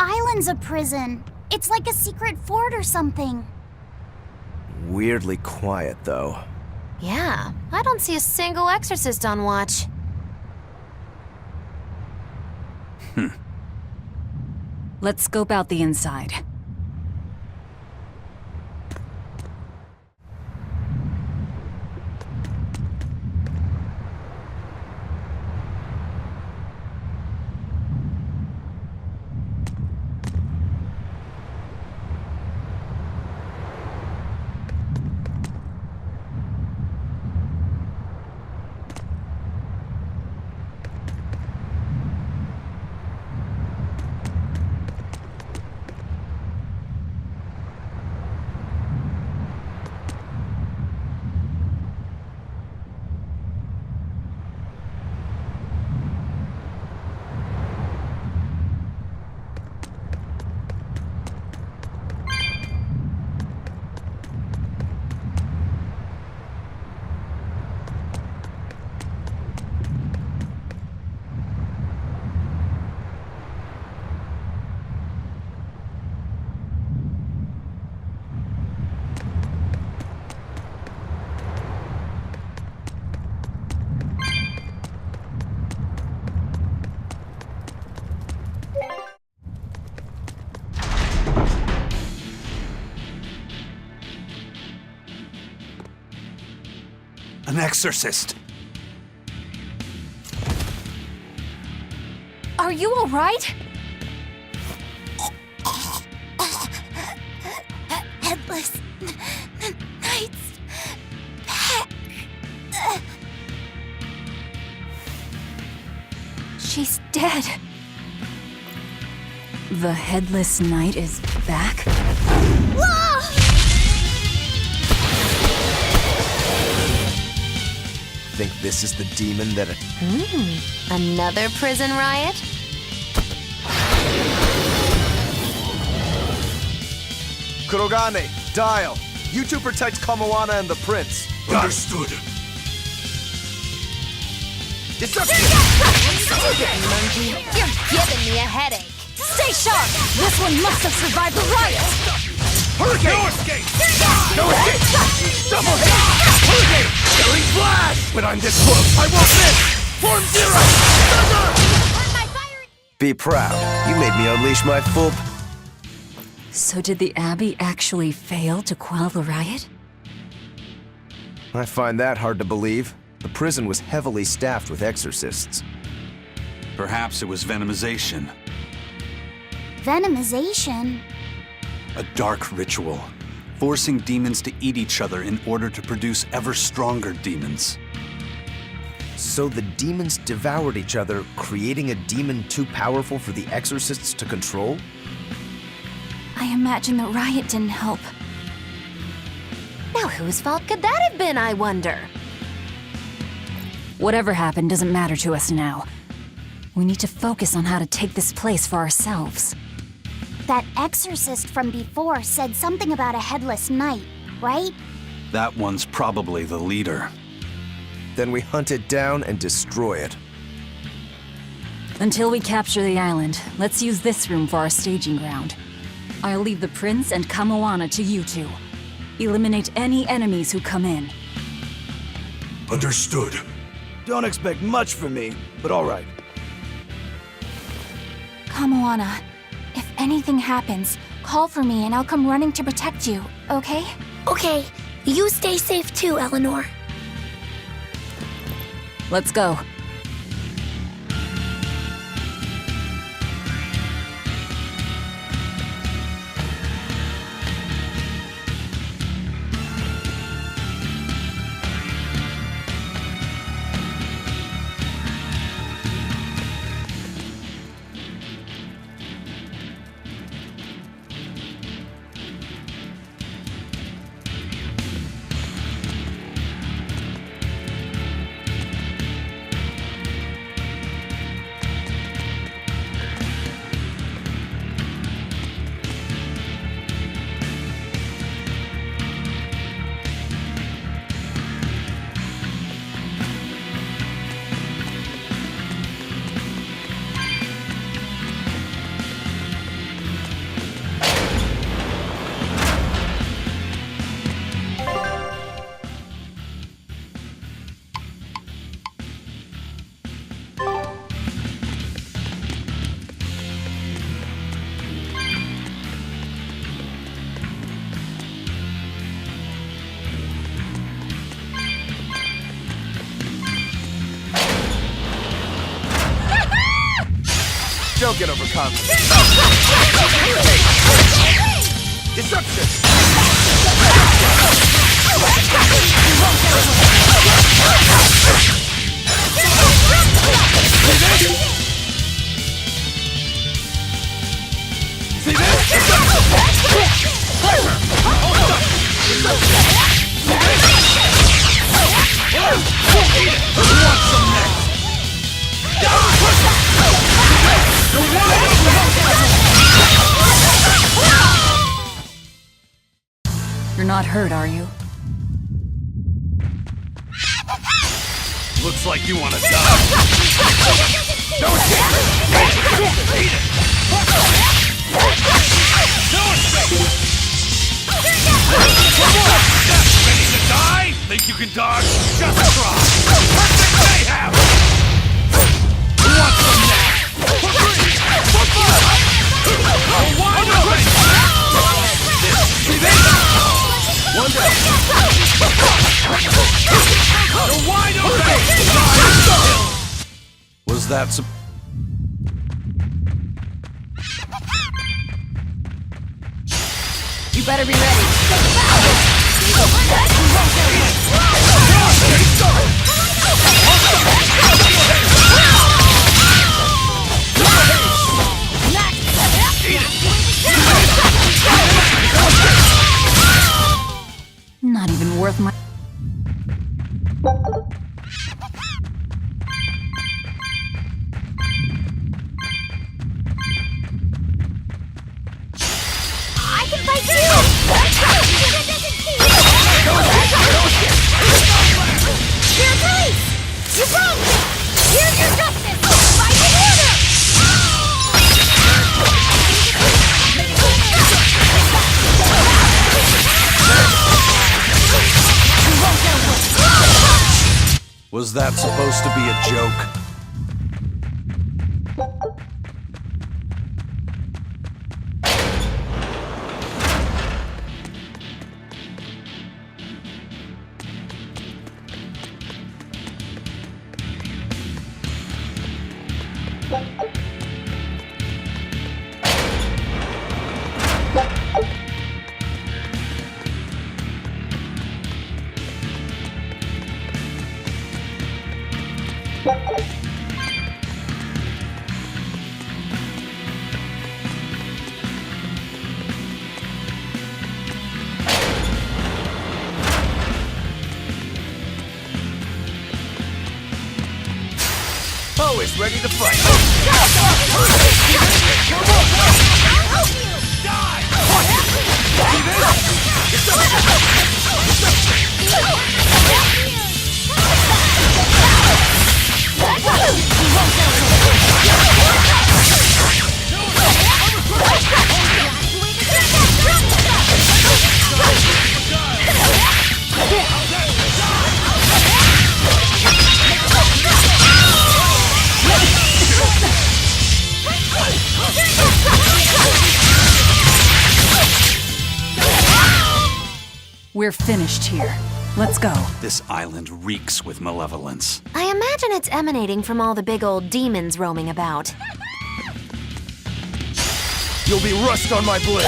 island's a prison. It's like a secret fort or something. Weirdly quiet, though. Yeah, I don't see a single exorcist on watch. Let's scope out the inside. An exorcist! Are you alright? Headless Knight's back. She's dead. The Headless Knight is back? Think this is the demon that... Another prison riot? Kurogane, Dial. You two protect Kamoana and the prince. Understood. Deception! You're giving me a headache. Stay sharp! This one must have survived the riot! Hurricane! No escape! No escape! Double hit! Hurricane! Killing flash! When I'm this close, I won't miss! Form zero! Be proud. You made me unleash my full... So did the Abbey actually fail to quell the riot? I find that hard to believe. The prison was heavily staffed with exorcists. Perhaps it was venomization. Venomization? A dark ritual, forcing demons to eat each other in order to produce ever stronger demons. So the demons devoured each other, creating a demon too powerful for the exorcists to control? I imagine the riot didn't help. Now whose fault could that have been, I wonder? Whatever happened doesn't matter to us now. We need to focus on how to take this place for ourselves. That exorcist from before said something about a headless knight, right? That one's probably the leader. Then we hunt it down and destroy it. Until we capture the island, let's use this room for our staging ground. I'll leave the prince and Kamoana to you two. Eliminate any enemies who come in. Understood. Don't expect much from me, but all right. Kamoana, if anything happens, call for me and I'll come running to protect you, okay? Okay, you stay safe too, Eleanor. Let's go. I'll get overcome. Destruction! See this? You're not hurt, are you? Looks like you wanna die. Don't escape! Eat it! No escape! Ready to die? Think you can dodge? Just try! Perfect mayhem! Who wants some next? For three! For five! Go wide open! See this? One down! Go wide open! Was that You better be ready. Not even worth my... I can fight too! Here, police! You broke me! Here's your justice! Fight in order! Was that supposed to be a joke? Always ready to fight. We're finished here. Let's go. This island reeks with malevolence. I imagine it's emanating from all the big old demons roaming about. You'll be rust on my blade.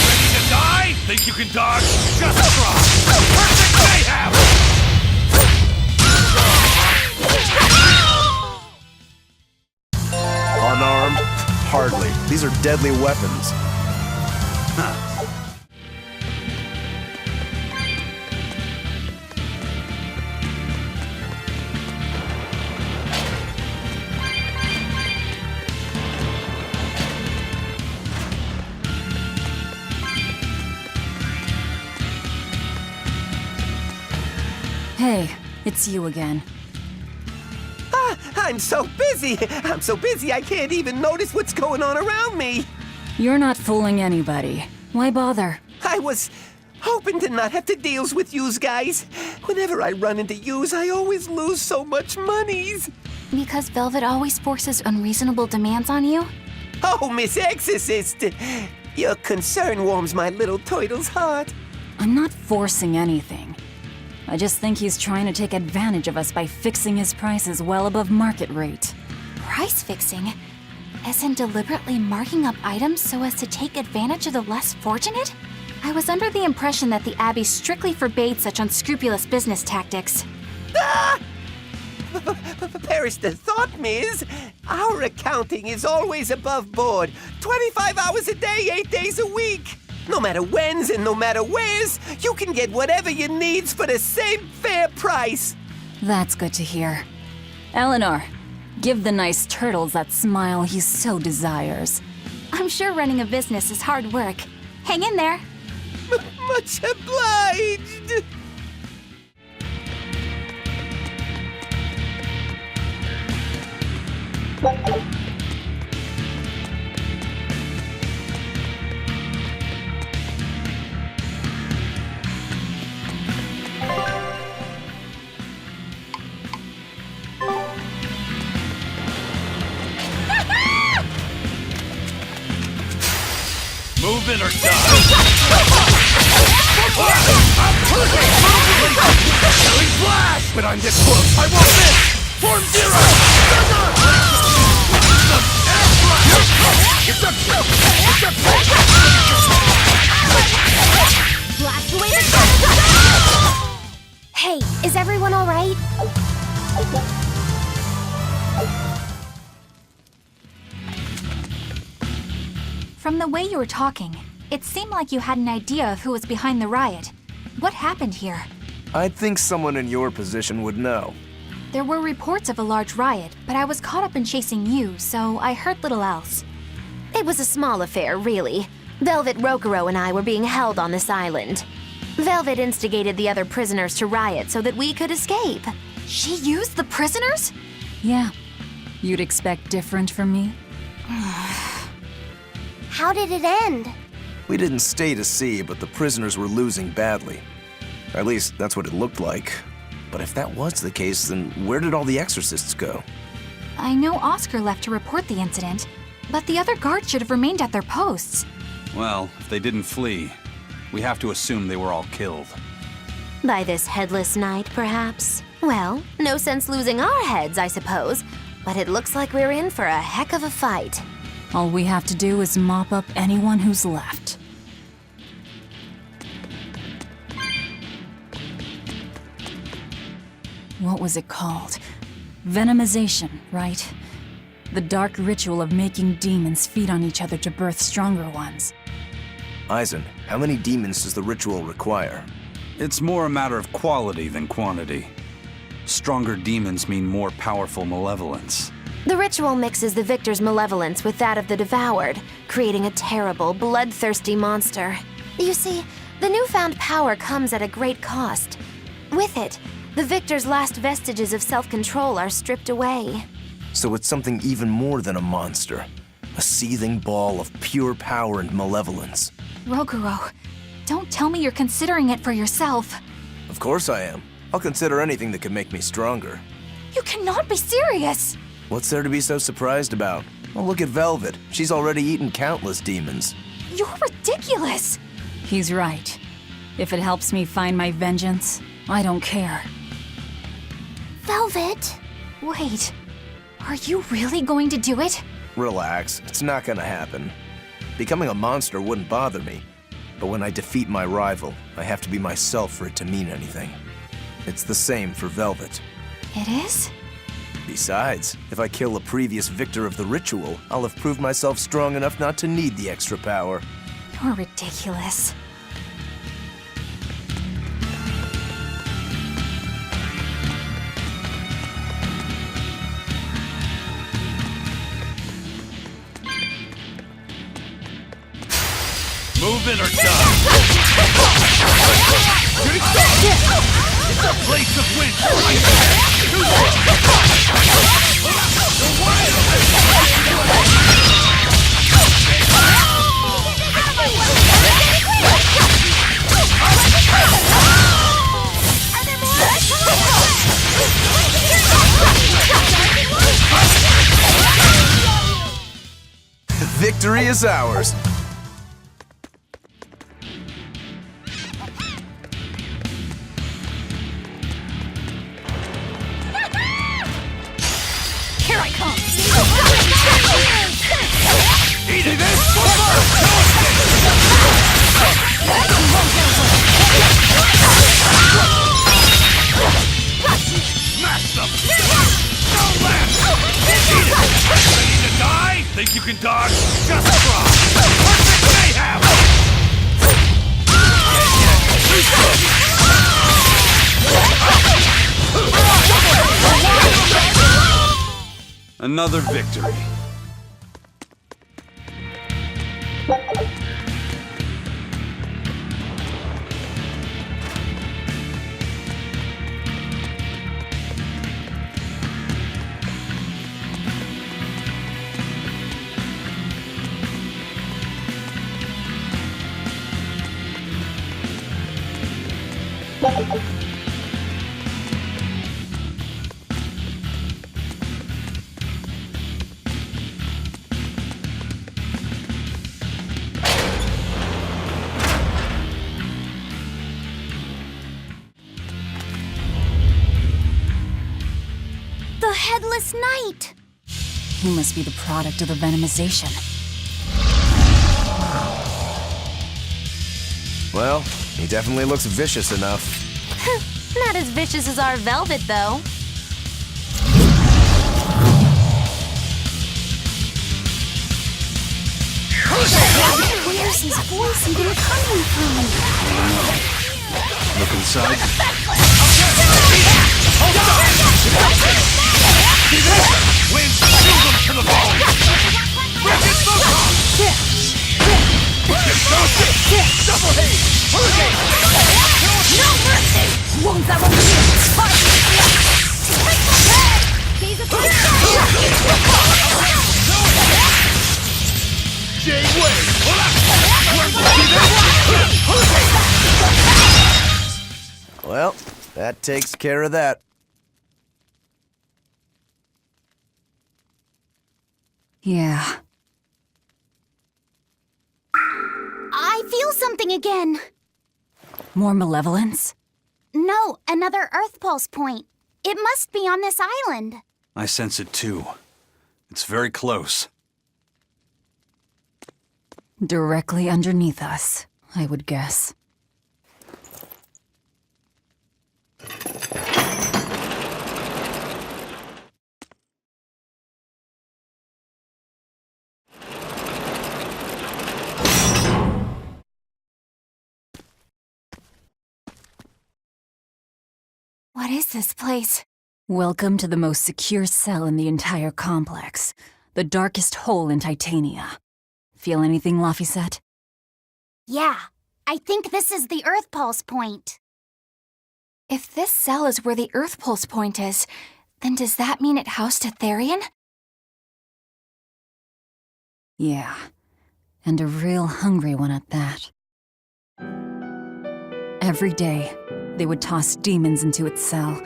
Ready to die? Think you can dodge? Just try. Perfect mayhem! Unarmed? Hardly. These are deadly weapons. Hey, it's you again. I'm so busy! I'm so busy I can't even notice what's going on around me! You're not fooling anybody. Why bother? I was hoping to not have to deals with yous guys. Whenever I run into yous, I always lose so much monies. Because Velvet always forces unreasonable demands on you? Oh, Miss Exorcist! Your concern warms my little turtle's heart. I'm not forcing anything. I just think he's trying to take advantage of us by fixing his prices well above market rate. Price fixing? As in deliberately marking up items so as to take advantage of the less fortunate? I was under the impression that the Abbey strictly forbade such unscrupulous business tactics. Ah! Perish the thought, Miss. Our accounting is always above board. 25 hours a day, 8 days a week. No matter whens and no matter wheres, you can get whatever you needs for the same fair price. That's good to hear. Eleanor, give the nice turtles that smile he so desires. I'm sure running a business is hard work. Hang in there. Much obliged. Move in or die! Killing flash! But I'm this close, I won't miss! Form zero! Blast away the sun! Hey, is everyone all right? From the way you were talking, it seemed like you had an idea of who was behind the riot. What happened here? I'd think someone in your position would know. There were reports of a large riot, but I was caught up in chasing you, so I heard little else. It was a small affair, really. Velvet, Rokuro, and I were being held on this island. Velvet instigated the other prisoners to riot so that we could escape. She used the prisoners? Yeah. You'd expect different from me? How did it end? We didn't stay to see, but the prisoners were losing badly. At least, that's what it looked like. But if that was the case, then where did all the exorcists go? I know Oscar left to report the incident, but the other guards should have remained at their posts. Well, if they didn't flee, we have to assume they were all killed. By this headless night, perhaps? Well, no sense losing our heads, I suppose. But it looks like we're in for a heck of a fight. All we have to do is mop up anyone who's left. What was it called? Venomization, right? The dark ritual of making demons feed on each other to birth stronger ones. Eisen, how many demons does the ritual require? It's more a matter of quality than quantity. Stronger demons mean more powerful malevolence. The ritual mixes the victor's malevolence with that of the devoured, creating a terrible, bloodthirsty monster. You see, the newfound power comes at a great cost. With it, the victor's last vestiges of self-control are stripped away. So it's something even more than a monster. A seething ball of pure power and malevolence. Rokuro, don't tell me you're considering it for yourself. Of course I am. I'll consider anything that can make me stronger. You cannot be serious! What's there to be so surprised about? Well, look at Velvet. She's already eaten countless demons. You're ridiculous! He's right. If it helps me find my vengeance, I don't care. Velvet? Wait, are you really going to do it? Relax, it's not gonna happen. Becoming a monster wouldn't bother me. But when I defeat my rival, I have to be myself for it to mean anything. It's the same for Velvet. It is? Besides, if I kill a previous victor of the ritual, I'll have proved myself strong enough not to need the extra power. You're ridiculous. Move in or die! Good stuff! It's a place of wind right there! Victory is ours. Here I come! Eat it! Smash them! Don't laugh! Eat it! Ready to die? Think you can dodge? Just try! Perfect mayhem! Another victory. The Headless Knight! He must be the product of the venomization. Well, he definitely looks vicious enough. Not as vicious as our Velvet, though. Where's his voice even coming from? Look inside. Wind, shoot them to the bone! Rocket Photon! Double haze! Hurricane! No mercy! Won't that one He's a J-Way! Well, that takes care of that. Yeah. I feel something again. More malevolence? No, another Earth Pulse point. It must be on this island. I sense it too. It's very close. Directly underneath us, I would guess. What is this place? Welcome to the most secure cell in the entire complex. The darkest hole in Titania. Feel anything, Laphicet? Yeah, I think this is the Earth Pulse point. If this cell is where the Earth Pulse point is, then does that mean it housed a Therian? Yeah. And a real hungry one at that. Every day, they would toss demons into its cell.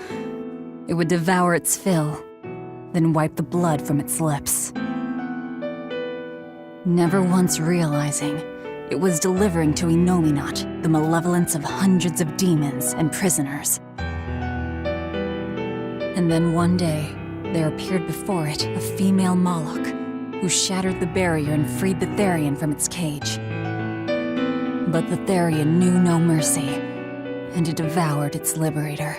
It would devour its fill, then wipe the blood from its lips. Never once realizing, it was delivering to Inominat the malevolence of hundreds of demons and prisoners. And then one day, there appeared before it a female Moloch, who shattered the barrier and freed the Therian from its cage. But the Therian knew no mercy, and it devoured its liberator.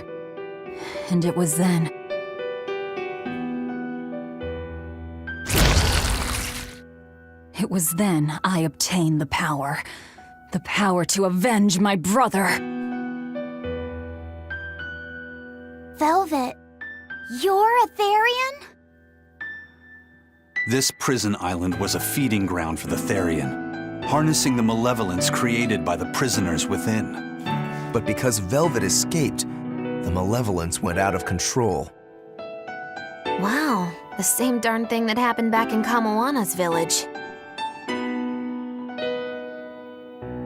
And it was then... It was then I obtained the power. The power to avenge my brother. Velvet, you're a Therian? This prison island was a feeding ground for the Therian, harnessing the malevolence created by the prisoners within. But because Velvet escaped, the malevolence went out of control. Wow, the same darn thing that happened back in Kamawana's village.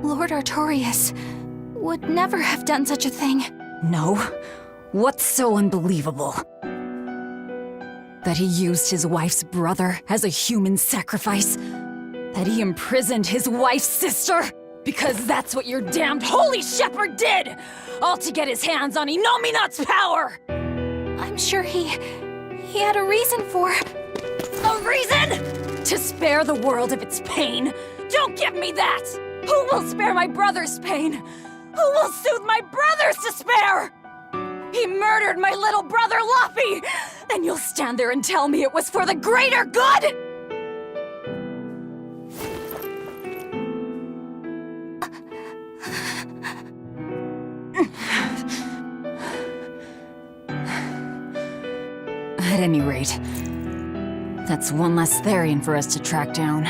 Lord Artorias would never have done such a thing. No? What's so unbelievable? That he used his wife's brother as a human sacrifice? That he imprisoned his wife's sister? Because that's what your damned holy shepherd did! All to get his hands on Inominat's power! I'm sure he had a reason for... A reason? To spare the world of its pain? Don't give me that! Who will spare my brother's pain? Who will soothe my brother's despair? He murdered my little brother Luffy! And you'll stand there and tell me it was for the greater good?! At any rate, that's one less Therian for us to track down.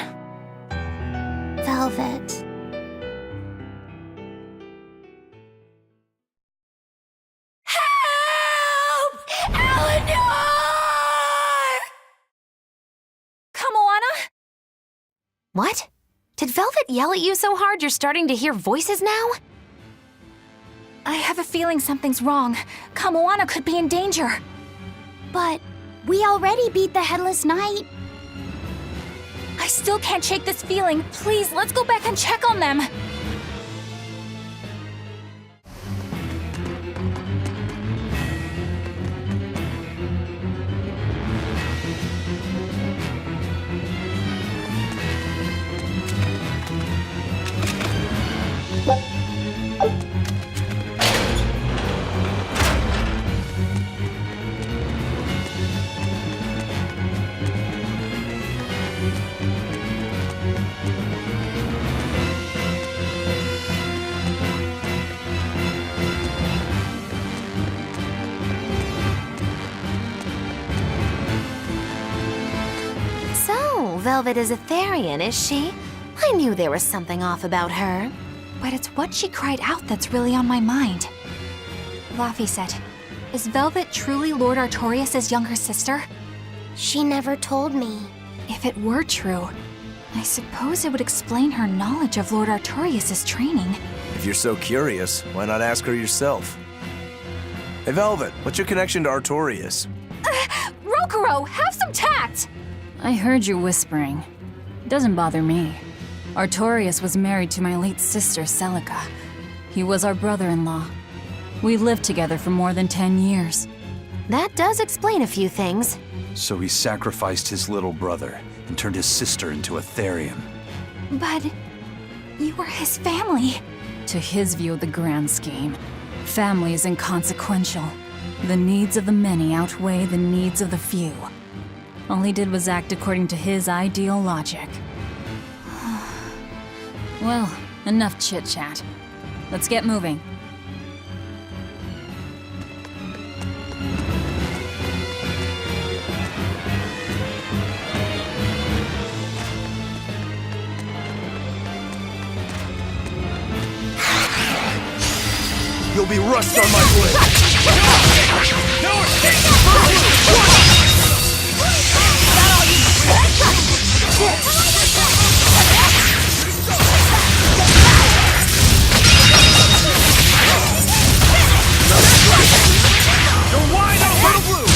Velvet. Help! Eleanor! Kamoana? What? Did Velvet yell at you so hard you're starting to hear voices now? I have a feeling something's wrong. Kamoana could be in danger. But we already beat the Headless Knight. I still can't shake this feeling. Please, let's go back and check on them. Velvet is a Therian, is she? I knew there was something off about her. But it's what she cried out that's really on my mind. Laphicet, is Velvet truly Lord Artorias' younger sister? She never told me. If it were true, I suppose it would explain her knowledge of Lord Artorias' training. If you're so curious, why not ask her yourself? Hey, Velvet, what's your connection to Artorias? Rokuro, have some tact! I heard you whispering. It doesn't bother me. Artorias was married to my late sister, Celica. He was our brother-in-law. We lived together for more than 10 years. That does explain a few things. So he sacrificed his little brother and turned his sister into a Therian. But you were his family. To his view of the grand scheme, family is inconsequential. The needs of the many outweigh the needs of the few. All he did was act according to his ideal logic. Well, enough chit-chat. Let's get moving. You'll be rust on my blade! No escape! You're wide open, blue!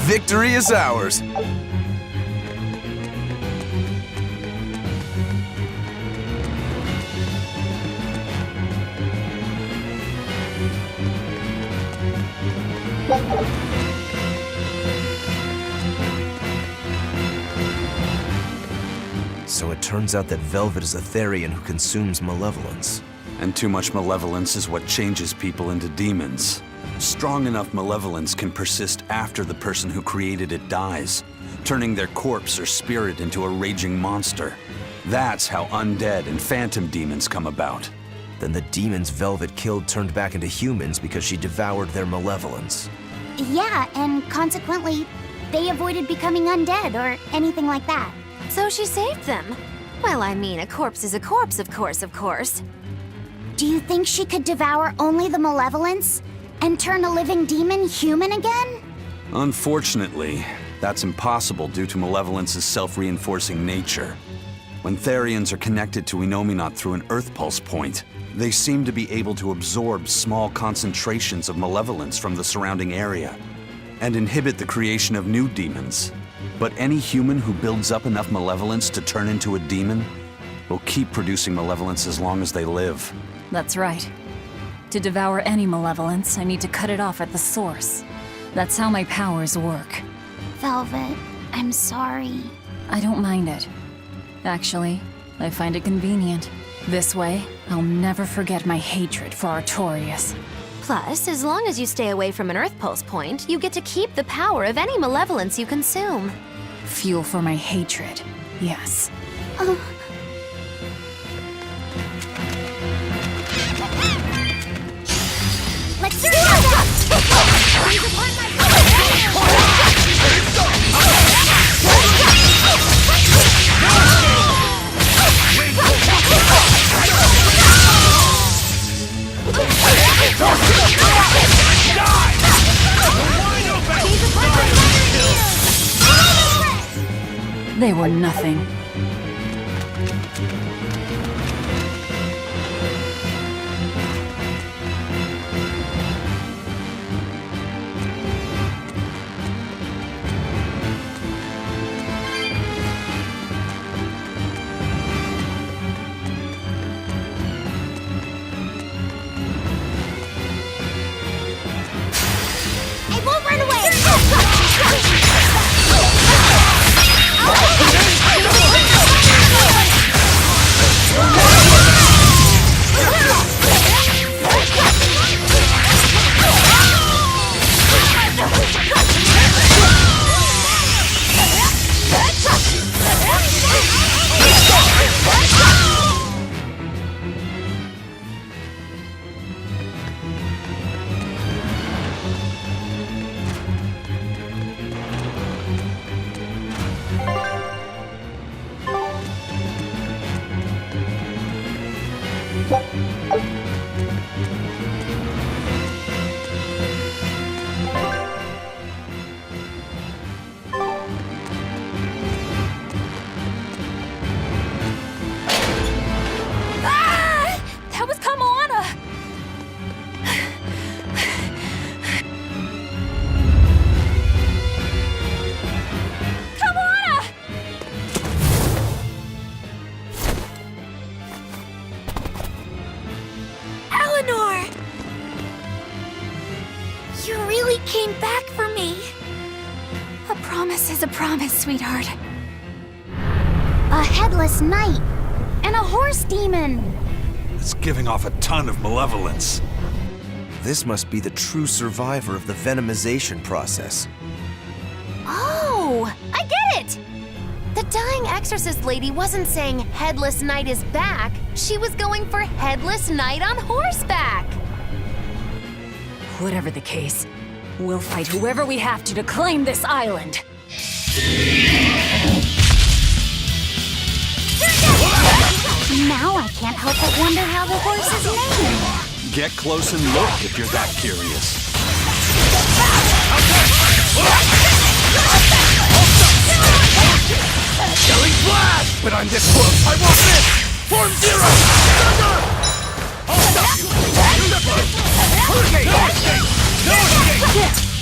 Victory is ours. So it turns out that Velvet is a Therian who consumes malevolence. And too much malevolence is what changes people into demons. Strong enough malevolence can persist after the person who created it dies, turning their corpse or spirit into a raging monster. That's how undead and phantom demons come about. Then the demons Velvet killed turned back into humans because she devoured their malevolence. Yeah, and consequently, they avoided becoming undead or anything like that. So she saved them. Well, I mean, a corpse is a corpse, of course. Do you think she could devour only the malevolence and turn a living demon human again? Unfortunately, that's impossible due to malevolence's self-reinforcing nature. When Therians are connected to Inominat through an Earth Pulse point, they seem to be able to absorb small concentrations of malevolence from the surrounding area and inhibit the creation of new demons. But any human who builds up enough malevolence to turn into a demon will keep producing malevolence as long as they live. That's right. To devour any malevolence, I need to cut it off at the source. That's how my powers work. Velvet, I'm sorry. I don't mind it. Actually, I find it convenient. This way, I'll never forget my hatred for Artorias. Plus, as long as you stay away from an Earth Pulse point, you get to keep the power of any malevolence you consume. Fuel for my hatred, yes. Let's do this! They were nothing. I won't run away! That was Kamana! Kamana! Eleanor! You really came back for me. A promise is a promise, sweetheart. A headless knight and a horse demon. It's giving off a ton of malevolence. This must be the true survivor of the venomization process. Oh, I get it! The dying exorcist lady wasn't saying Headless Knight is back. She was going for Headless Knight on horseback. Whatever the case, we'll fight whoever we have to claim this island. Now I can't help but wonder how the horse is named. Get close and look if you're that curious. Yelling blast! But I'm this close. I won't miss! Form zero! I'll stop you! Hurricane! No escape!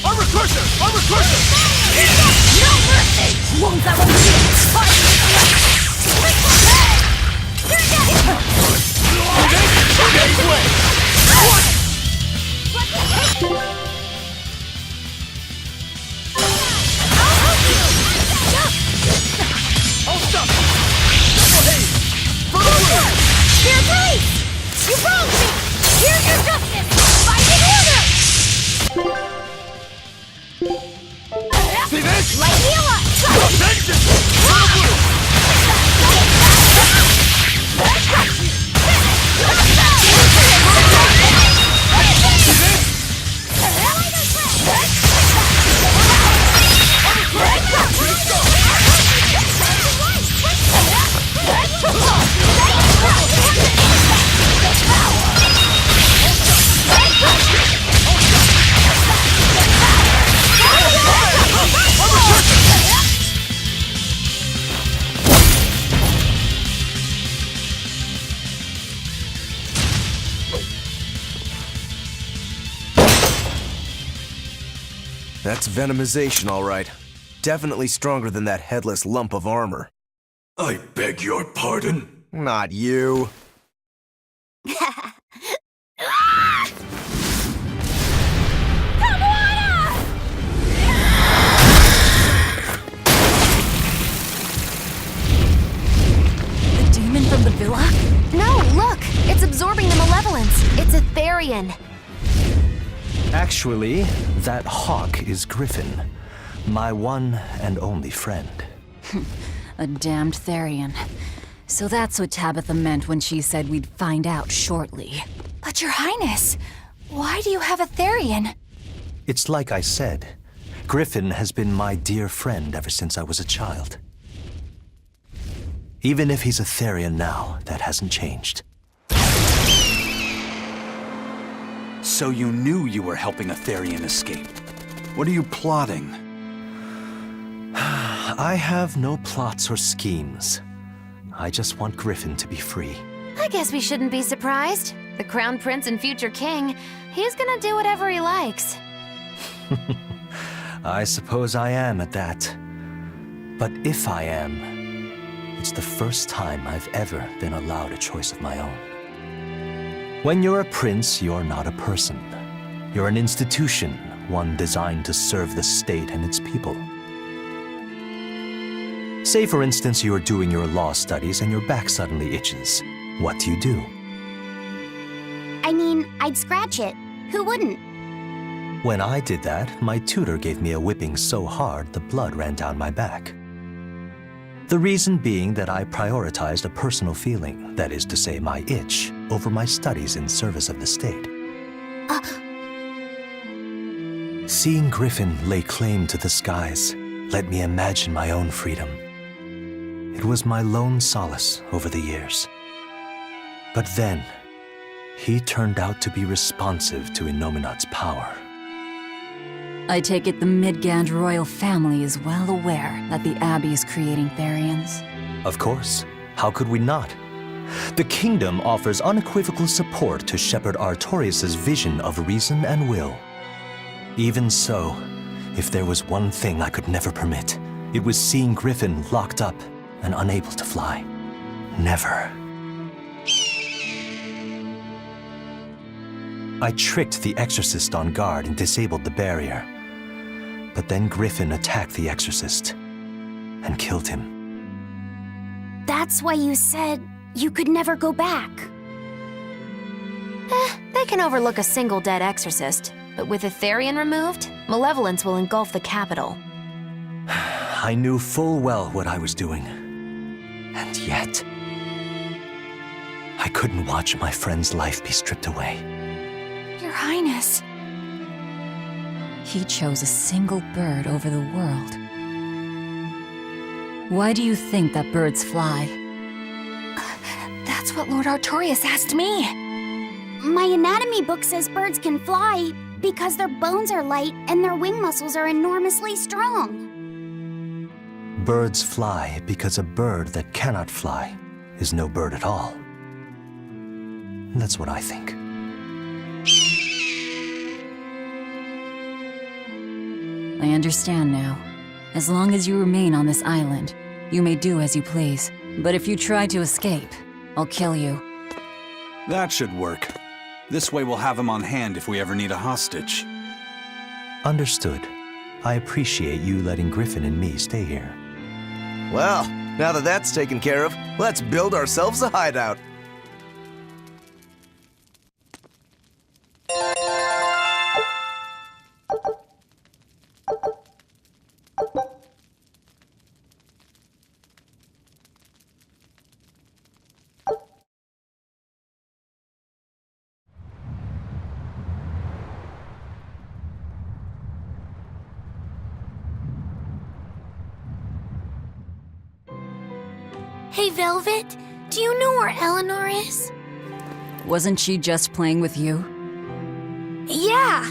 Armor crusher! Armor crusher! No mercy! Won't that one be? Grenade way! I'll stop you! Double haze! Further! Dear Grace! You wronged me! Here's your justice! Fight in order! See this? Light me up! Vengeance! Further! That's venomization, all right. definitely stronger than that headless lump of armor. I beg your pardon? Not you. The demon from the villa? No, look! It's absorbing the malevolence. It's a Therian. Actually, that hawk is Griffin, my one and only friend. A damned Therian. So that's what Tabitha meant when she said we'd find out shortly. But Your Highness, why do you have a Therian? It's like I said, Griffin has been my dear friend ever since I was a child. Even if he's a Therian now, that hasn't changed. So you knew you were helping a Therian escape. What are you plotting? I have no plots or schemes. I just want Griffin to be free. I guess we shouldn't be surprised. The Crown Prince and future king, he's gonna do whatever he likes. I suppose I am at that. But if I am, it's the first time I've ever been allowed a choice of my own. When you're a prince, you're not a person. You're an institution, one designed to serve the state and its people. Say, for instance, you're doing your law studies and your back suddenly itches. What do? I mean, I'd scratch it. Who wouldn't? When I did that, my tutor gave me a whipping so hard the blood ran down my back. The reason being that I prioritized a personal feeling, that is to say my itch, over my studies in service of the state. Seeing Griffin lay claim to the skies let me imagine my own freedom. It was my lone solace over the years. But then, he turned out to be responsive to Innominat's power. I take it the Midgand royal family is well aware that the Abbey is creating Therians. Of course. How could we not? The kingdom offers unequivocal support to Shepherd Artorius' vision of reason and will. Even so, if there was one thing I could never permit, it was seeing Griffin locked up and unable to fly. Never. I tricked the Exorcist on guard and disabled the barrier. But then Griffin attacked the Exorcist and killed him. That's why you said you could never go back. They can overlook a single dead exorcist, but with a Therian removed, malevolence will engulf the capital. I knew full well what I was doing. And yet, I couldn't watch my friend's life be stripped away. Your Highness. He chose a single bird over the world. Why do you think that birds fly? That's what Lord Artorius asked me. My anatomy book says birds can fly because their bones are light and their wing muscles are enormously strong. Birds fly because a bird that cannot fly is no bird at all. That's what I think. I understand now. As long as you remain on this island, you may do as you please. But if you try to escape, I'll kill you. That should work. This way we'll have him on hand if we ever need a hostage. Understood. I appreciate you letting Griffin and me stay here. Well, now that that's taken care of, let's build ourselves a hideout. Hey, Velvet, do you know where Eleanor is? Wasn't she just playing with you? Yeah,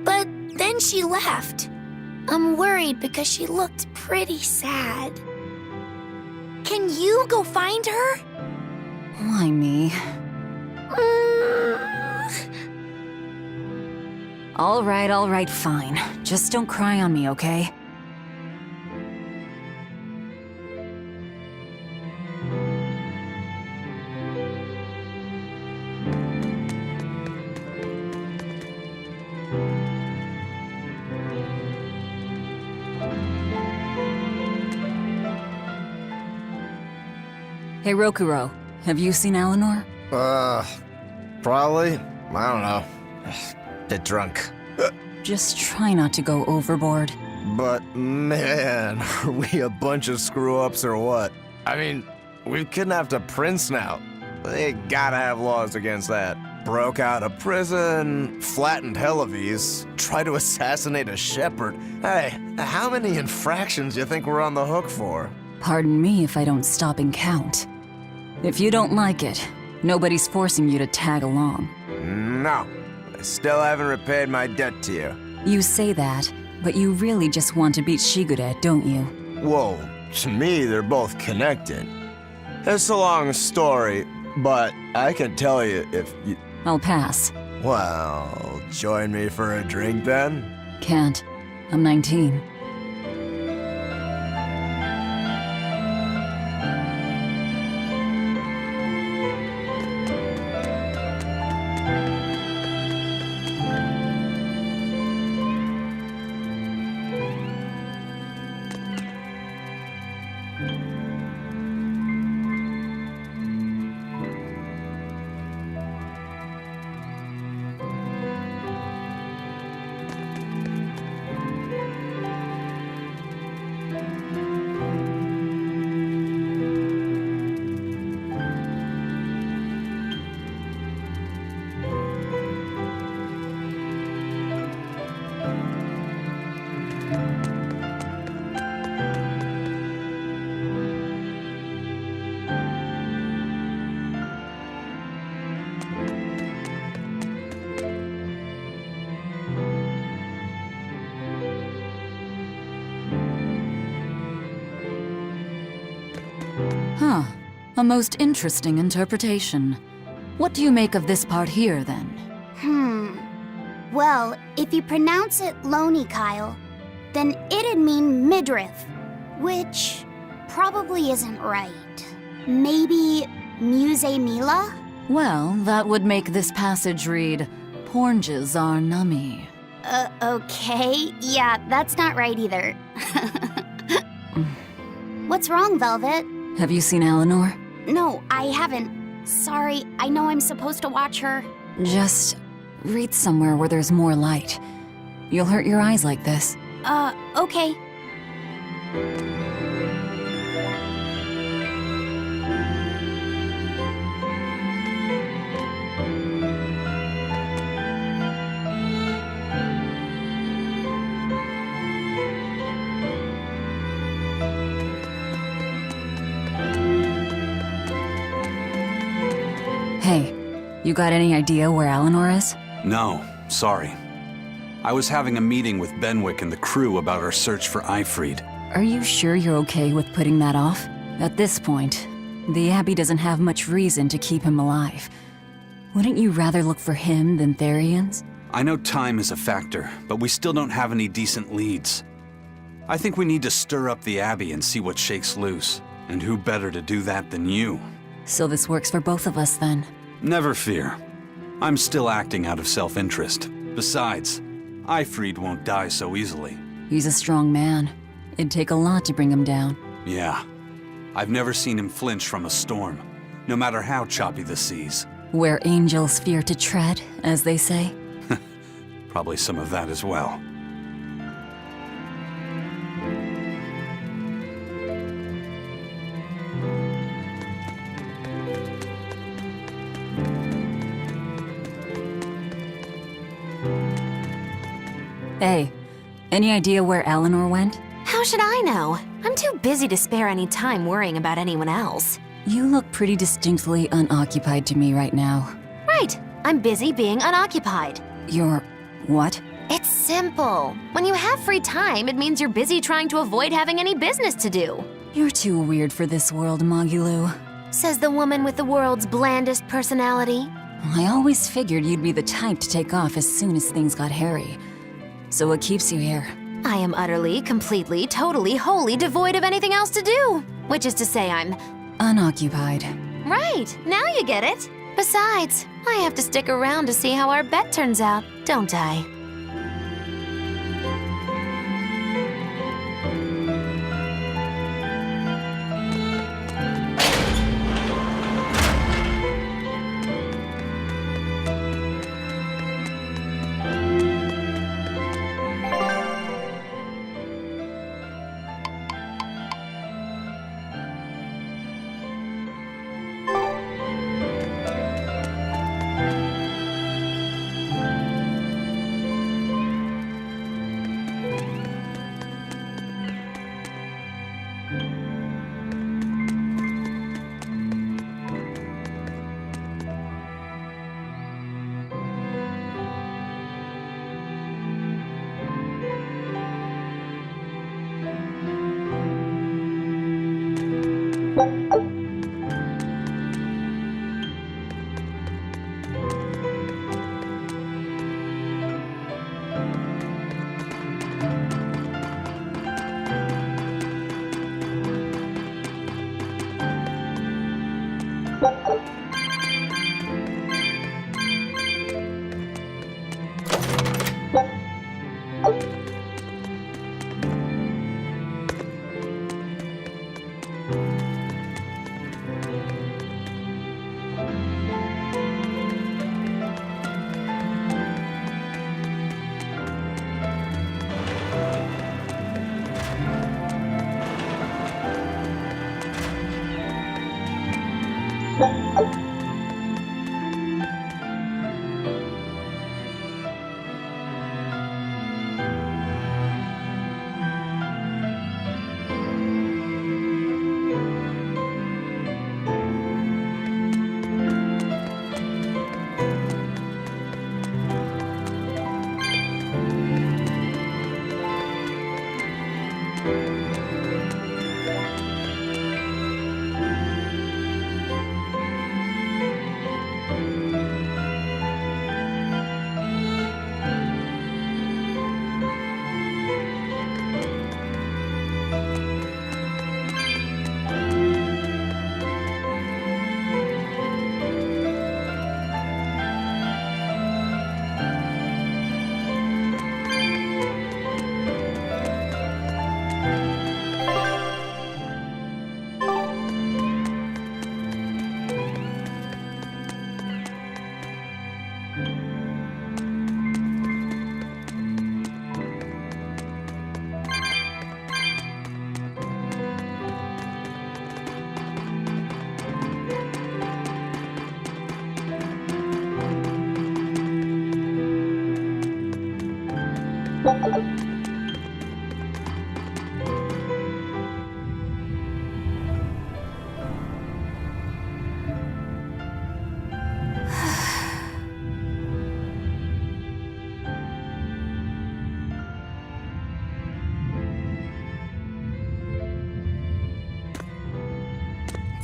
but then she left. I'm worried because she looked pretty sad. Can you go find her? Why me? All right, fine. Just don't cry on me, okay? Hey, Rokuro, have you seen Eleanor? Probably. I don't know. Bit drunk. Just try not to go overboard. But man, are we a bunch of screw-ups or what? I mean, we've kidnapped a prince now. They gotta have laws against that. Broke out of prison, flattened Helives, tried to assassinate a shepherd. Hey, how many infractions do you think we're on the hook for? Pardon me if I don't stop and count. If you don't like it, nobody's forcing you to tag along. No, I still haven't repaid my debt to you. You say that, but you really just want to beat Shigure, don't you? Whoa, to me, they're both connected. It's a long story, but I can tell you if you... I'll pass. Well, join me for a drink then? Can't. I'm 19. Huh. A most interesting interpretation. What do you make of this part here, then? Well, if you pronounce it Loney Kyle, then it'd mean midriff, which probably isn't right. Maybe Muse Mila? Well, that would make this passage read, Pornges are nummy. Okay. Yeah, that's not right either. What's wrong, Velvet? Have you seen Eleanor? No, I haven't. Sorry, I know I'm supposed to watch her. Just read somewhere where there's more light. You'll hurt your eyes like this. Okay. Hey, you got any idea where Eleanor is? No, sorry. I was having a meeting with Benwick and the crew about our search for Eifried. Are you sure you're okay with putting that off? At this point, the Abbey doesn't have much reason to keep him alive. Wouldn't you rather look for him than Therians? I know time is a factor, but we still don't have any decent leads. I think we need to stir up the Abbey and see what shakes loose. And who better to do that than you? So this works for both of us, then? Never fear. I'm still acting out of self-interest. Besides, Eifried won't die so easily. He's a strong man. It'd take a lot to bring him down. Yeah. I've never seen him flinch from a storm, no matter how choppy the seas. Where angels fear to tread, as they say. Probably some of that as well. Hey, any idea where Eleanor went? How should I know? I'm too busy to spare any time worrying about anyone else. You look pretty distinctly unoccupied to me right now. Right. I'm busy being unoccupied. You're... what? It's simple. When you have free time, it means you're busy trying to avoid having any business to do. You're too weird for this world, Magilou. Says the woman with the world's blandest personality. I always figured you'd be the type to take off as soon as things got hairy. So what keeps you here? I am utterly, completely, totally, wholly devoid of anything else to do. Which is to say I'm... unoccupied. Right, now you get it. Besides, I have to stick around to see how our bet turns out, don't I?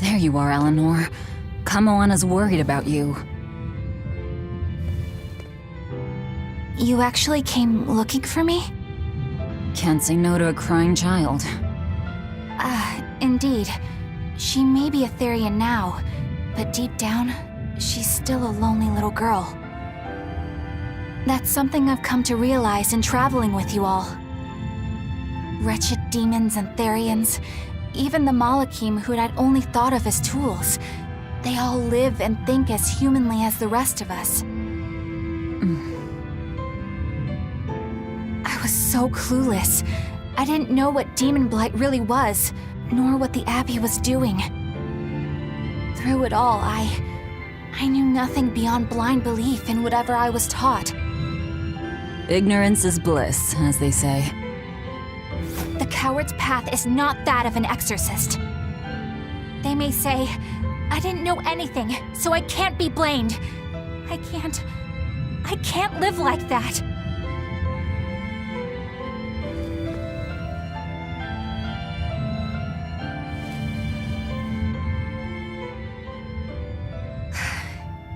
There you are, Eleanor. Kamoana's worried about you. You actually came looking for me? Can't say no to a crying child. Indeed. She may be a Therian now, but deep down, she's still a lonely little girl. That's something I've come to realize in traveling with you all. Wretched demons and Therians, even the Malachim who I'd only thought of as tools, they all live and think as humanly as the rest of us. I was so clueless. I didn't know what demon blight really was, nor what the Abbey was doing. Through it all, I knew nothing beyond blind belief in whatever I was taught. Ignorance is bliss, as they say. The coward's path is not that of an exorcist. They may say, I didn't know anything, so I can't be blamed. I can't live like that.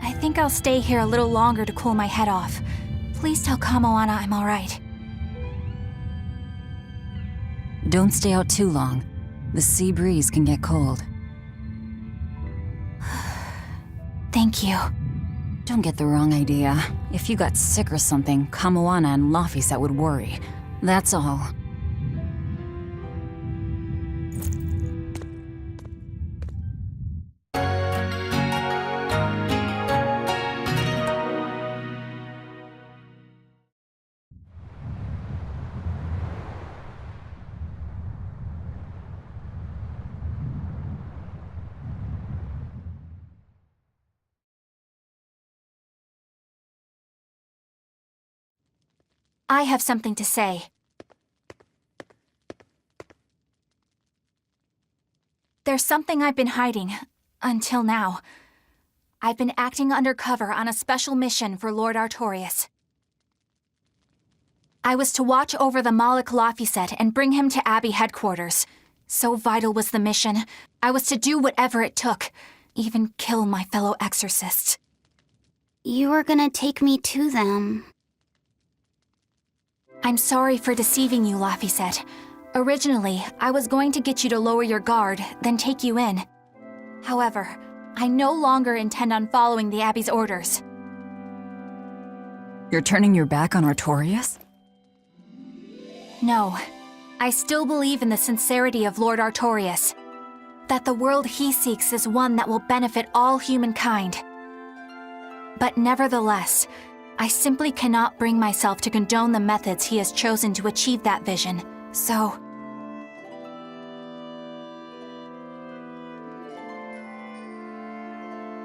I think I'll stay here a little longer to cool my head off. Please tell Kamoana I'm alright. Don't stay out too long. The sea breeze can get cold. Thank you. Don't get the wrong idea. If you got sick or something, Kamoana and Laphicet would worry. That's all. I have something to say. There's something I've been hiding, until now. I've been acting undercover on a special mission for Lord Artorias. I was to watch over the Malak Laphicet and bring him to Abbey headquarters, So vital was the mission. I was to do whatever it took, even kill my fellow exorcists. You were gonna take me to them. I'm sorry for deceiving you, Laphicet. Originally, I was going to get you to lower your guard, then take you in. However, I no longer intend on following the Abbey's orders. You're turning your back on Artorias? No. I still believe in the sincerity of Lord Artorias. That the world he seeks is one that will benefit all humankind. But nevertheless, I simply cannot bring myself to condone the methods he has chosen to achieve that vision, so...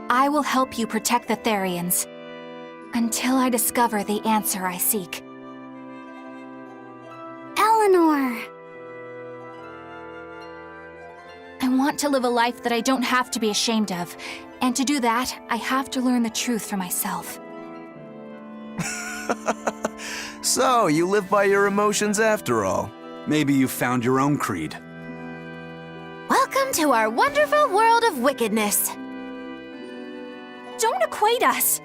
I will help you protect the Therians, until I discover the answer I seek. Eleanor! I want to live a life that I don't have to be ashamed of, and to do that, I have to learn the truth for myself. So, you live by your emotions after all. Maybe you found your own creed. Welcome to our wonderful world of wickedness. Don't equate us!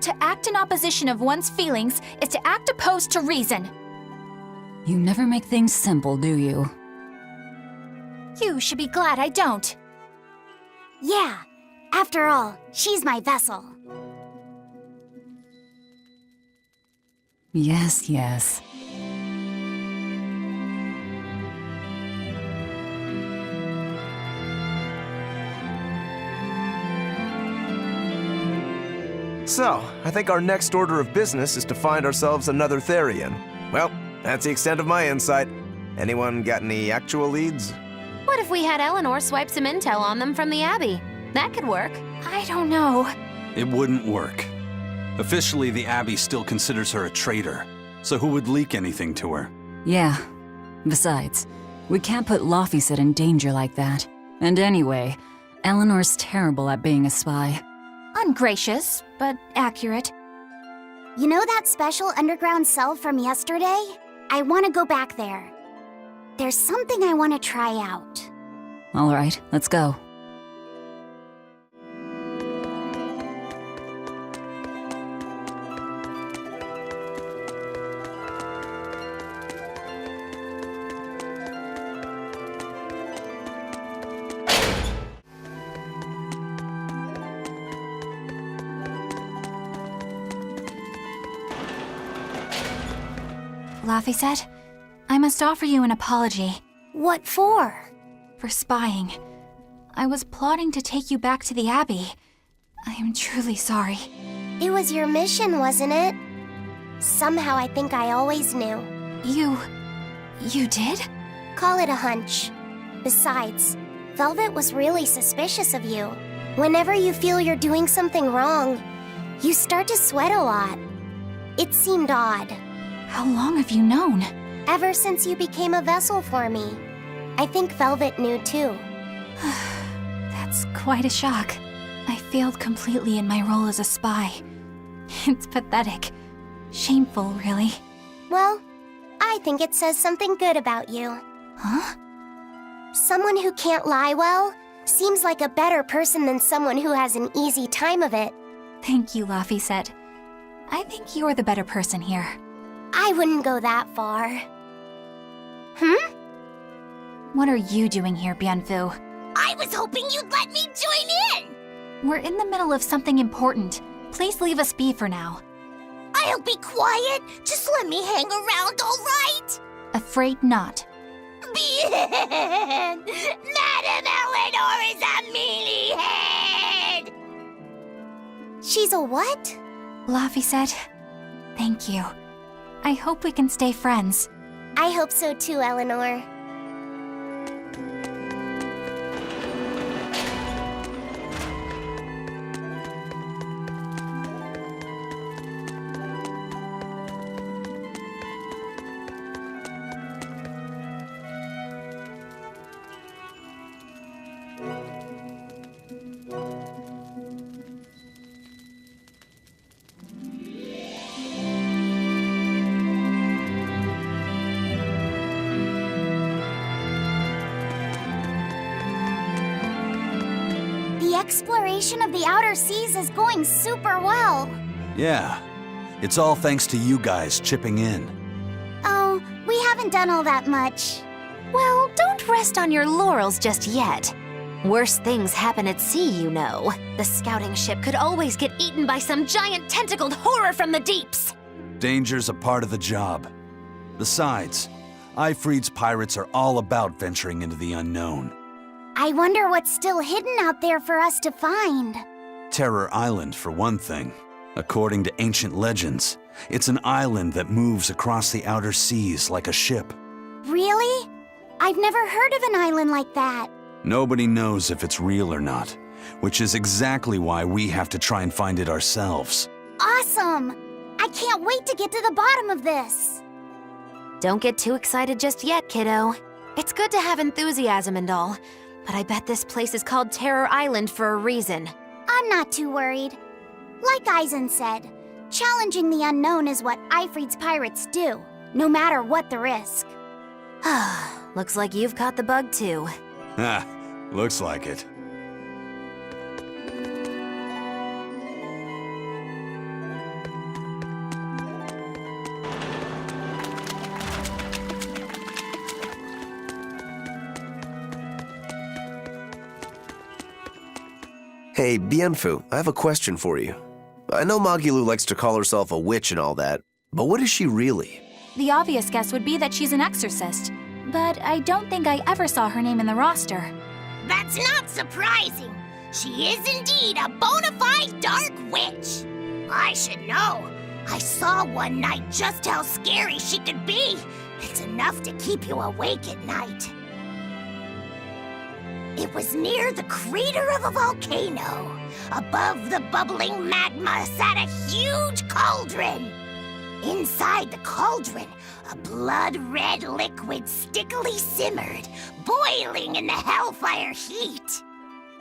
To act in opposition of one's feelings is to act opposed to reason. You never make things simple, do you? You should be glad I don't. Yeah, after all, she's my vessel. Yes, yes. So, I think our next order of business is to find ourselves another Therian. Well, that's the extent of my insight. Anyone got any actual leads? What if we had Eleanor swipe some intel on them from the Abbey? That could work. I don't know. It wouldn't work. Officially, the Abbey still considers her a traitor. So who would leak anything to her? Yeah. Besides, we can't put Laphicet in danger like that. And anyway, Eleanor's terrible at being a spy. Ungracious, but accurate. You know that special underground cell from yesterday? I want to go back there. There's something I want to try out. All right, let's go. Laphicet, I must offer you an apology. What for? For spying. I was plotting to take you back to the Abbey. I am truly sorry. It was your mission, wasn't it? Somehow I think I always knew. You did? Call it a hunch. Besides, Velvet was really suspicious of you. Whenever you feel you're doing something wrong, you start to sweat a lot. It seemed odd. How long have you known? Ever since you became a vessel for me. I think Velvet knew too. That's quite a shock. I failed completely in my role as a spy. It's pathetic. Shameful, really. Well, I think it says something good about you. Huh? Someone who can't lie well seems like a better person than someone who has an easy time of it. Thank you, Laphicet. I think you're the better person here. I wouldn't go that far. What are you doing here, Bienfu? I was hoping you'd let me join in! We're in the middle of something important. Please leave us be for now. I'll be quiet. Just let me hang around, all right? Afraid not. Bien! Madame Eleanor is a mealyhead! She's a what? Laphicet, thank you. I hope we can stay friends. I hope so too, Eleanor. exploration of the outer seas is going super well. Yeah, it's all thanks to you guys chipping in. Oh, we haven't done all that much. Well, don't rest on your laurels just yet. Worse things happen at sea, you know. The scouting ship could always get eaten by some giant tentacled horror from the deeps. Danger's a part of the job. Besides, Ifreed's pirates are all about venturing into the unknown. I wonder what's still hidden out there for us to find. Terror Island, for one thing. According to ancient legends, it's an island that moves across the outer seas like a ship. Really? I've never heard of an island like that. Nobody knows if it's real or not, which is exactly why we have to try and find it ourselves. Awesome! I can't wait to get to the bottom of this. Don't get too excited just yet, kiddo. It's good to have enthusiasm and all, but I bet this place is called Terror Island for a reason. I'm not too worried. Like Eisen said, challenging the unknown is what Ifreed's pirates do, no matter what the risk. Looks like you've caught the bug too. Ha, looks like it. Hey, Bienfu, I have a question for you. I know Magilu likes to call herself a witch and all that, but what is she really? The obvious guess would be that she's an exorcist, but I don't think I ever saw her name in the roster. That's not surprising. She is indeed a bona fide dark witch. I should know. I saw one night just how scary she could be. It's enough to keep you awake at night. It was near the crater of a volcano. Above the bubbling magma sat a huge cauldron. Inside the cauldron, a blood-red liquid stickily simmered, boiling in the hellfire heat.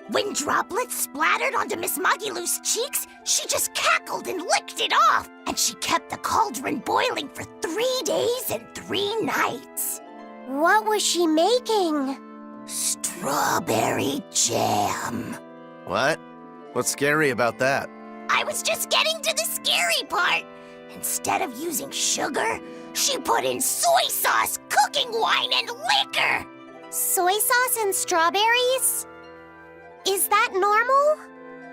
When droplets splattered onto Miss Magilu's cheeks, she just cackled and licked it off, and she kept the cauldron boiling for 3 days and 3 nights. What was she making? Strawberry jam. What? What's scary about that? I was just getting to the scary part. Instead of using sugar, she put in soy sauce, cooking wine, and liquor. Soy sauce and strawberries? Is that normal?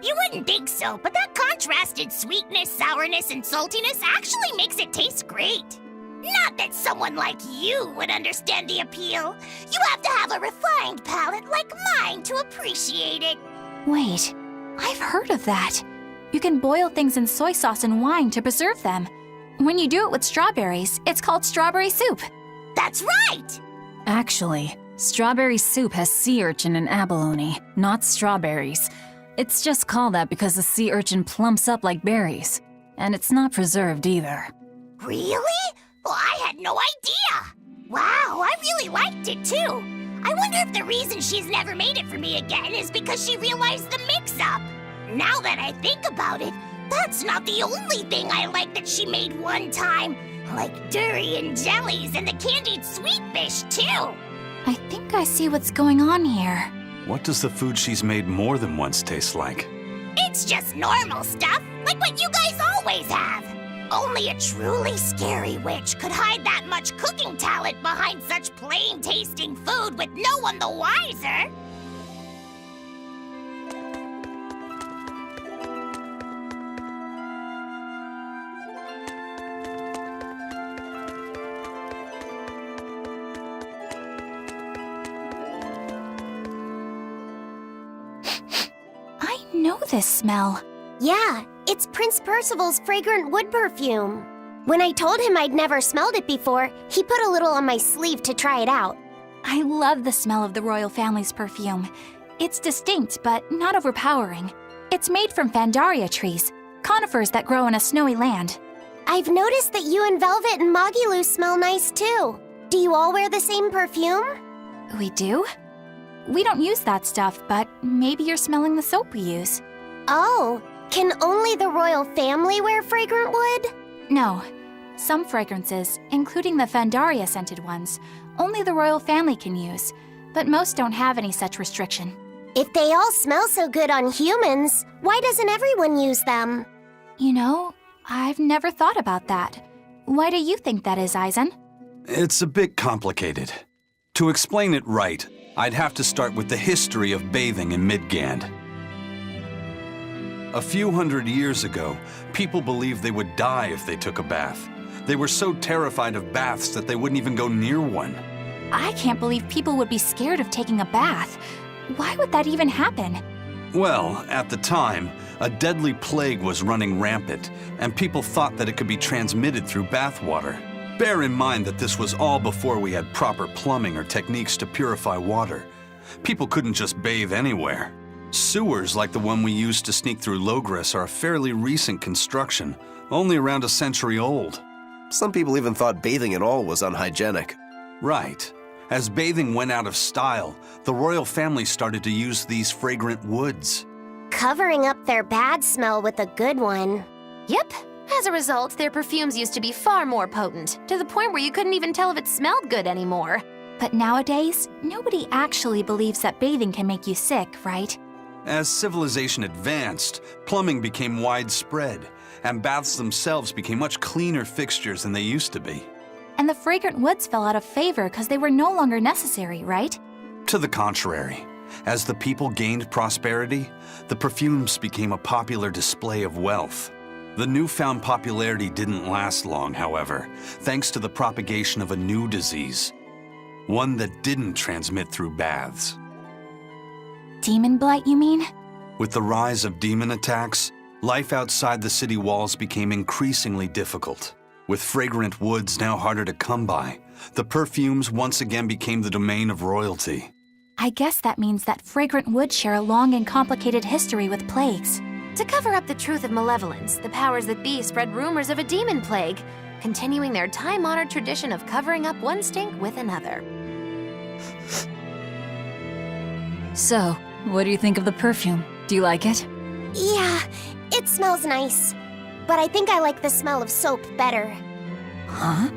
You wouldn't think so, but that contrasted sweetness, sourness, and saltiness actually makes it taste great. Not that someone like you would understand the appeal. You have to have a refined palate like mine to appreciate it. Wait, I've heard of that. You can boil things in soy sauce and wine to preserve them. When you do it with strawberries, it's called strawberry soup. That's right! Actually, strawberry soup has sea urchin and abalone, not strawberries. It's just called that because the sea urchin plumps up like berries. And it's not preserved either. Really? Well, I had no idea. Wow, I really liked it too. I wonder if the reason she's never made it for me again is because she realized the mix-up. Now that I think about it, that's not the only thing I like that she made one time. Like durian jellies and the candied sweet fish too. I think I see what's going on here. What does the food she's made more than once taste like? It's just normal stuff, like what you guys always have. Only a truly scary witch could hide that much cooking talent behind such plain-tasting food with no one the wiser. I know this smell. Yeah, it's Prince Percival's fragrant wood perfume. When I told him I'd never smelled it before, he put a little on my sleeve to try it out. I love the smell of the royal family's perfume. It's distinct, but not overpowering. It's made from Fandaria trees, conifers that grow in a snowy land. I've noticed that you and Velvet and Magilu smell nice too. Do you all wear the same perfume? We do? We don't use that stuff, but maybe you're smelling the soap we use. Oh, can only the royal family wear fragrant wood? No. Some fragrances, including the Fandaria scented ones, only the royal family can use, but most don't have any such restriction. If they all smell so good on humans, why doesn't everyone use them? You know, I've never thought about that. Why do you think that is, Eisen? It's a bit complicated. To explain it right, I'd have to start with the history of bathing in Midgand. A few hundred years ago, people believed they would die if they took a bath. They were so terrified of baths that they wouldn't even go near one. I can't believe people would be scared of taking a bath. Why would that even happen? Well, at the time, a deadly plague was running rampant, and people thought that it could be transmitted through bathwater. Bear in mind that this was all before we had proper plumbing or techniques to purify water. People couldn't just bathe anywhere. Sewers like the one we used to sneak through Logres are a fairly recent construction, only around a century old. Some people even thought bathing at all was unhygienic. Right. As bathing went out of style, the royal family started to use these fragrant woods. Covering up their bad smell with a good one. Yep. As a result, their perfumes used to be far more potent, to the point where you couldn't even tell if it smelled good anymore. But nowadays, nobody actually believes that bathing can make you sick, right? As civilization advanced, plumbing became widespread, and baths themselves became much cleaner fixtures than they used to be. And the fragrant woods fell out of favor because they were no longer necessary, right? To the contrary, as the people gained prosperity, the perfumes became a popular display of wealth. The newfound popularity didn't last long, however, thanks to the propagation of a new disease. One that didn't transmit through baths. Demon blight, you mean? With the rise of demon attacks, life outside the city walls became increasingly difficult. With fragrant woods now harder to come by, the perfumes once again became the domain of royalty. I guess that means that fragrant woods share a long and complicated history with plagues. To cover up the truth of malevolence, the powers that be spread rumors of a demon plague, continuing their time-honored tradition of covering up one stink with another. So, what do you think of the perfume? Do you like it? Yeah, it smells nice. But I think I like the smell of soap better. Huh?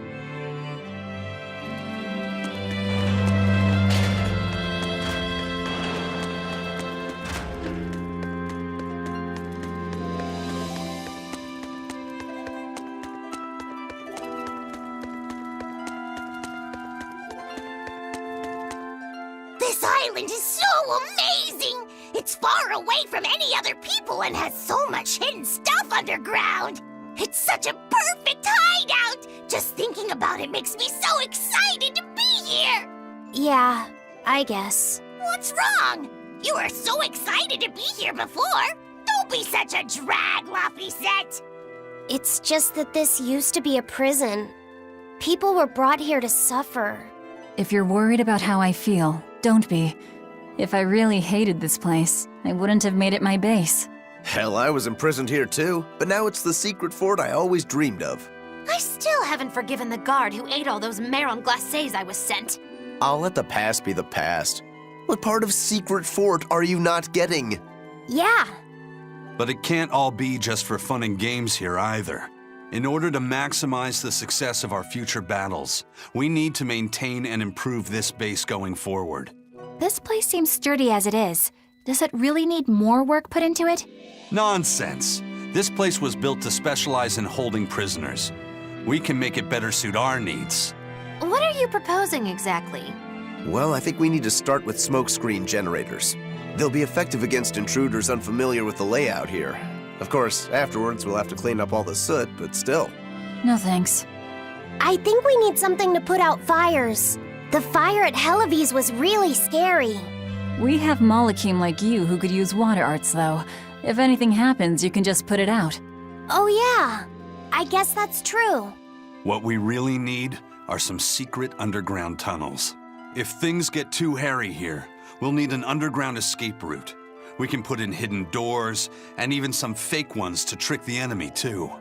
This island is so amazing! It's far away from any other people and has so much hidden stuff underground! It's such a perfect hideout! Just thinking about it makes me so excited to be here! Yeah, I guess. What's wrong? You were so excited to be here before! Don't be such a drag, Laphicet! It's just that this used to be a prison. People were brought here to suffer. If you're worried about how I feel, don't be. If I really hated this place, I wouldn't have made it my base. Hell, I was imprisoned here too, but now it's the secret fort I always dreamed of. I still haven't forgiven the guard who ate all those marron glacés I was sent. I'll let the past be the past. What part of secret fort are you not getting? Yeah, But it can't all be just for fun and games here either. In order to maximize the success of our future battles, we need to maintain and improve this base going forward. This place seems sturdy as it is. Does it really need more work put into it? Nonsense! This place was built to specialize in holding prisoners. We can make it better suit our needs. What are you proposing exactly? Well, I think we need to start with smokescreen generators. They'll be effective against intruders unfamiliar with the layout here. Of course, afterwards we'll have to clean up all the soot, but still. No thanks. I think we need something to put out fires. The fire at Helavis was really scary. We have Molecule like you who could use water arts, though. If anything happens, you can just put it out. Oh yeah, I guess that's true. What we really need are some secret underground tunnels. If things get too hairy here, we'll need an underground escape route. We can put in hidden doors, and even some fake ones to trick the enemy, too.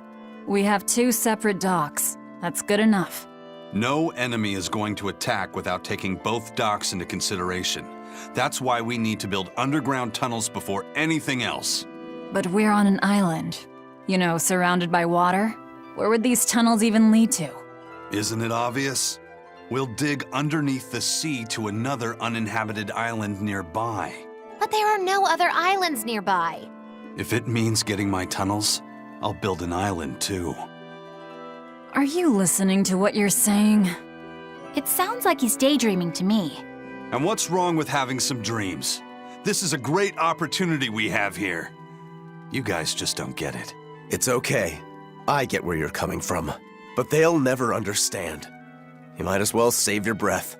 We have 2 separate docks. That's good enough. No enemy is going to attack without taking both docks into consideration. That's why we need to build underground tunnels before anything else. But we're on an island. You know, surrounded by water. Where would these tunnels even lead to? Isn't it obvious? We'll dig underneath the sea to another uninhabited island nearby. But there are no other islands nearby. If it means getting my tunnels, I'll build an island too. Are you listening to what you're saying? It sounds like he's daydreaming to me. And what's wrong with having some dreams? This is a great opportunity we have here. You guys just don't get it. It's okay. I get where you're coming from. But they'll never understand. You might as well save your breath.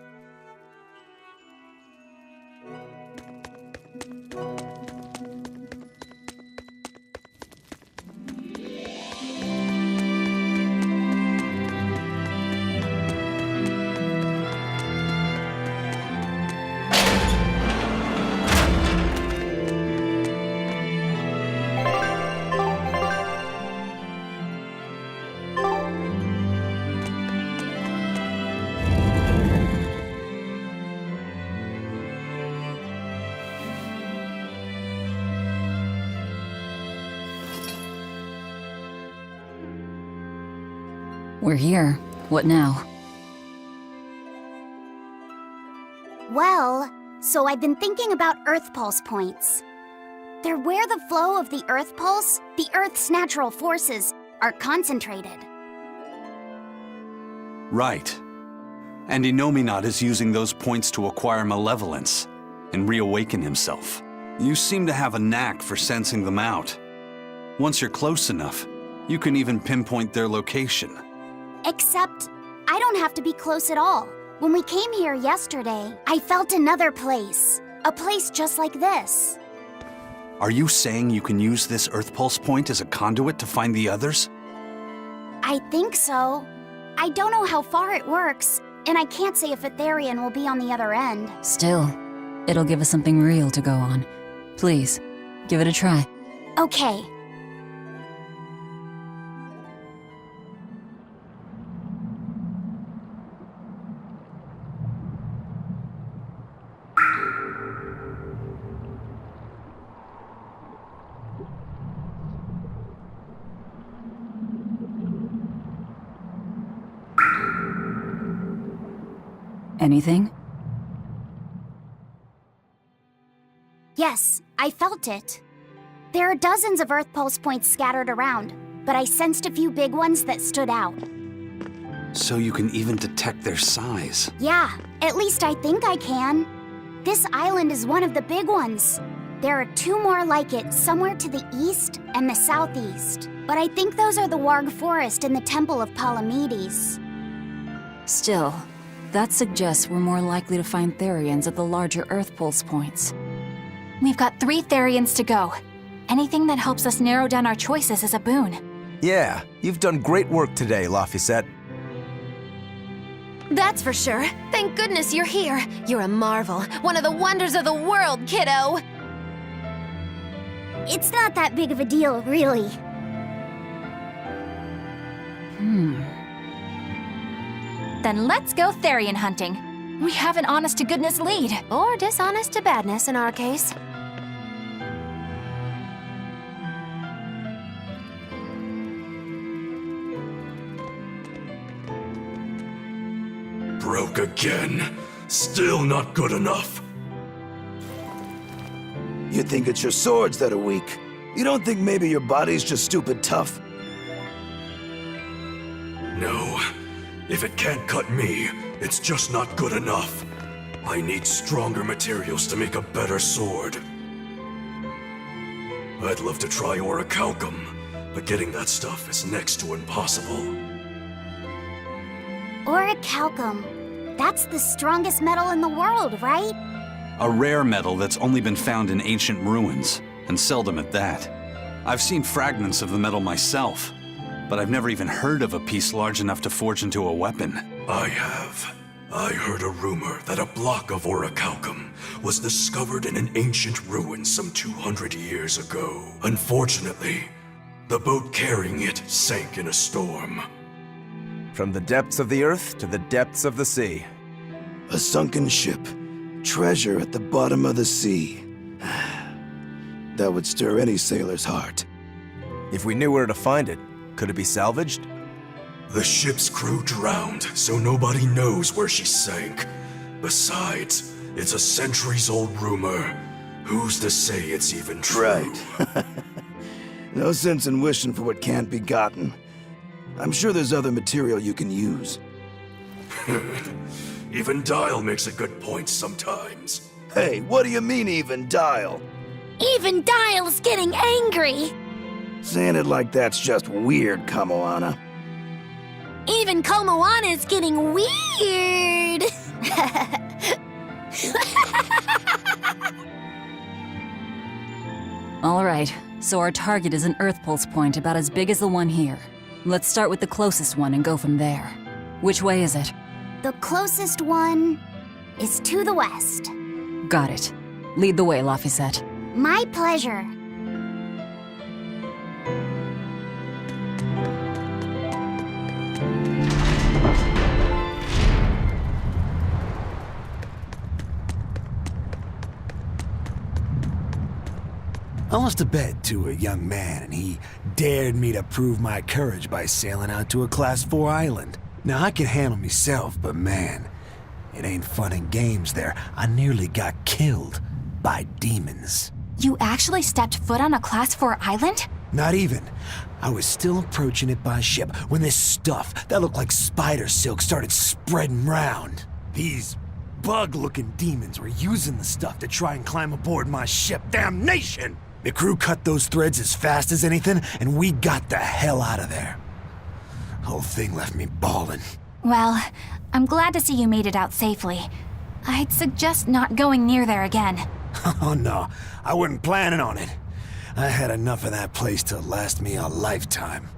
We're here. What now? Well, so I've been thinking about Earth Pulse points. They're where the flow of the Earth Pulse, the Earth's natural forces, are concentrated. Right. And Innominat is using those points to acquire malevolence and reawaken himself. You seem to have a knack for sensing them out. Once you're close enough, you can even pinpoint their location. Except, I don't have to be close at all. When we came here yesterday, I felt another place. A place just like this. Are you saying you can use this Earth Pulse point as a conduit to find the others? I think so. I don't know how far it works, and I can't say if a Therian will be on the other end. Still, it'll give us something real to go on. Please, give it a try. Okay. Anything? Yes, I felt it. There are dozens of Earth Pulse points scattered around, but I sensed a few big ones that stood out. So you can even detect their size. Yeah, at least I think I can. This island is one of the big ones. There are two more like it somewhere to the east and the southeast. But I think those are the Warg Forest and the Temple of Palamedes. Still, that suggests we're more likely to find Therians at the larger Earth Pulse points. We've got 3 Therians to go. Anything that helps us narrow down our choices is a boon. Yeah, you've done great work today, Laphicet. That's for sure. Thank goodness you're here. You're a marvel. One of the wonders of the world, kiddo. It's not that big of a deal, really. Then let's go Therian hunting. We have an honest-to-goodness lead. Or dishonest to badness in our case. Broke again. Still not good enough. You think it's your swords that are weak? You don't think maybe your body's just stupid tough? No. If it can't cut me, it's just not good enough. I need stronger materials to make a better sword. I'd love to try orichalcum, but getting that stuff is next to impossible. Orichalcum. That's the strongest metal in the world, right? A rare metal that's only been found in ancient ruins, and seldom at that. I've seen fragments of the metal myself, but I've never even heard of a piece large enough to forge into a weapon. I have. I heard a rumor that a block of orichalcum was discovered in an ancient ruin some 200 years ago. Unfortunately, the boat carrying it sank in a storm. From the depths of the earth to the depths of the sea. A sunken ship. Treasure at the bottom of the sea. That would stir any sailor's heart. If we knew where to find it, could it be salvaged? The ship's crew drowned, so nobody knows where she sank. Besides, it's a centuries-old rumor. Who's to say it's even true? Right. No sense in wishing for what can't be gotten. I'm sure there's other material you can use. Even Dial makes a good point sometimes. Hey, what do you mean, even Dial? Even Dial's getting angry. Saying it like that's just weird, Kamoana. Even Komoana's getting weird. All right, so our target is an Earth Pulse point about as big as the one here. Let's start with the closest one and go from there. Which way is it? The closest one is to the west. Got it. Lead the way, Laphicet. My pleasure. I lost a bet to a young man, and he dared me to prove my courage by sailing out to a Class 4 island. Now, I can handle myself, but man, it ain't fun and games there. I nearly got killed by demons. You actually stepped foot on a Class 4 island? Not even. I was still approaching it by ship when this stuff that looked like spider silk started spreading round. These bug-looking demons were using the stuff to try and climb aboard my ship. Damnation! The crew cut those threads as fast as anything, and we got the hell out of there. Whole thing left me bawling. Well, I'm glad to see you made it out safely. I'd suggest not going near there again. Oh no, I wasn't planning on it. I had enough of that place to last me a lifetime.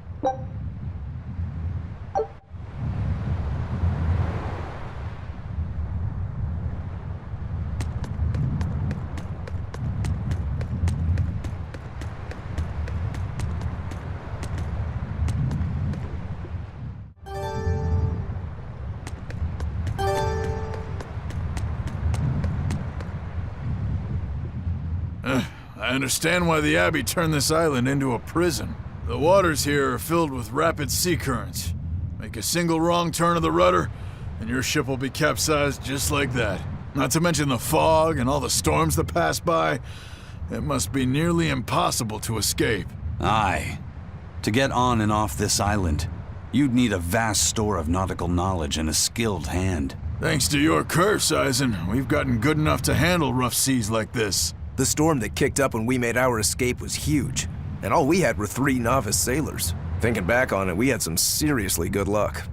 I understand why the Abbey turned this island into a prison. The waters here are filled with rapid sea currents. Make a single wrong turn of the rudder, and your ship will be capsized just like that. Not to mention the fog and all the storms that pass by. It must be nearly impossible to escape. Aye. To get on and off this island, you'd need a vast store of nautical knowledge and a skilled hand. Thanks to your curse, Eisen, we've gotten good enough to handle rough seas like this. The storm that kicked up when we made our escape was huge, and all we had were 3 novice sailors. Thinking back on it, we had some seriously good luck.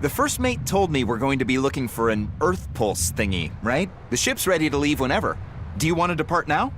The first mate told me we're going to be looking for an Earth Pulse thingy, right? The ship's ready to leave whenever. Do you want to depart now?